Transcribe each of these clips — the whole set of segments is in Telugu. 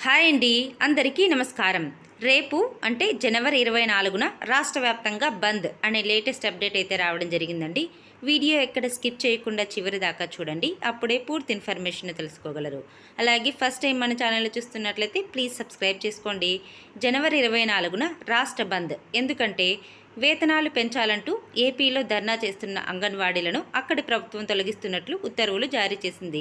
హాయ్ అండి, అందరికీ నమస్కారం. రేపు అంటే జనవరి 24న రాష్ట్ర వ్యాప్తంగా బంద్ అనే లేటెస్ట్ అప్డేట్ అయితే రావడం జరిగిందండి. వీడియో ఎక్కడ స్కిప్ చేయకుండా చివరి దాకా చూడండి, అప్పుడే పూర్తి ఇన్ఫర్మేషన్ తెలుసుకోగలరు. అలాగే ఫస్ట్ టైం మన ఛానల్ చూస్తున్నట్లయితే ప్లీజ్ సబ్స్క్రైబ్ చేసుకోండి. జనవరి 24న రాష్ట్ర బంద్ ఎందుకంటే వేతనాలు పెంచాలంటూ ఏపీలో ధర్నా చేస్తున్న అంగన్వాడీలను అక్కడి ప్రభుత్వం తొలగిస్తున్నట్లు ఉత్తర్వులు జారీ చేసింది.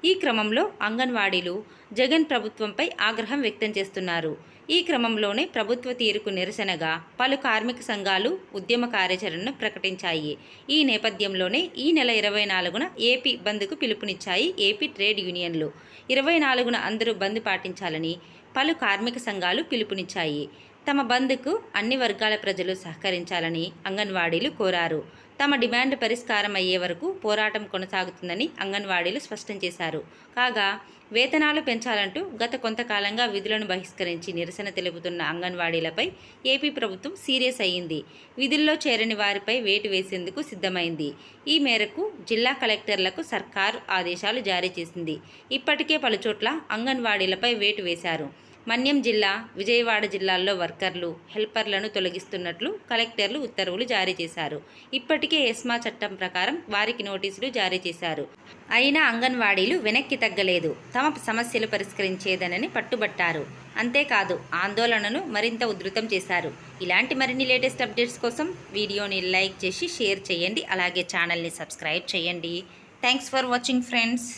ఈ క్రమంలో అంగన్వాడీలు జగన్ ప్రభుత్వంపై ఆగ్రహం వ్యక్తం చేస్తున్నారు. ఈ క్రమంలోనే ప్రభుత్వ తీరుకు నిరసనగా పలు కార్మిక సంఘాలు ఉద్యమ కార్యాచరణను ప్రకటించాయి. ఈ నేపథ్యంలోనే ఈ నెల 24న ఏపీ బంద్కు పిలుపునిచ్చాయి ఏపీ ట్రేడ్ యూనియన్లు. 24న అందరూ బంద్ పాటించాలని పలు కార్మిక సంఘాలు పిలుపునిచ్చాయి. తమ బంద్కు అన్ని వర్గాల ప్రజలు సహకరించాలని అంగన్వాడీలు కోరారు. తమ డిమాండ్ పరిష్కారం అయ్యే వరకు పోరాటం కొనసాగుతుందని అంగన్వాడీలు స్పష్టం చేశారు. కాగా వేతనాలు పెంచాలంటూ గత కొంతకాలంగా విధులను బహిష్కరించి నిరసన తెలుపుతున్న అంగన్వాడీలపై ఏపీ ప్రభుత్వం సీరియస్ అయ్యింది. విధుల్లో చేరని వారిపై వేటు వేసేందుకు సిద్ధమైంది. ఈ మేరకు జిల్లా కలెక్టర్లకు సర్కారు ఆదేశాలు జారీ చేసింది. ఇప్పటికే పలుచోట్ల అంగన్వాడీలపై వేటు వేశారు. మన్యం జిల్లా, విజయవాడ జిల్లాల్లో వర్కర్లు, హెల్పర్లను తొలగిస్తున్నట్లు కలెక్టర్లు ఉత్తర్వులు జారీ చేశారు. ఇప్పటికే ఎస్మా చట్టం ప్రకారం వారికి నోటీసులు జారీ చేశారు. అయినా అంగన్వాడీలు వెనక్కి తగ్గలేదు. తమ సమస్యలు పరిష్కరించేదనని పట్టుబట్టారు. అంతేకాదు ఆందోళనను మరింత ఉధృతం చేశారు. ఇలాంటి మరిన్ని లేటెస్ట్ అప్డేట్స్ కోసం వీడియోని లైక్ చేసి షేర్ చేయండి. అలాగే ఛానల్ని సబ్స్క్రైబ్ చేయండి. Thanks for watching friends.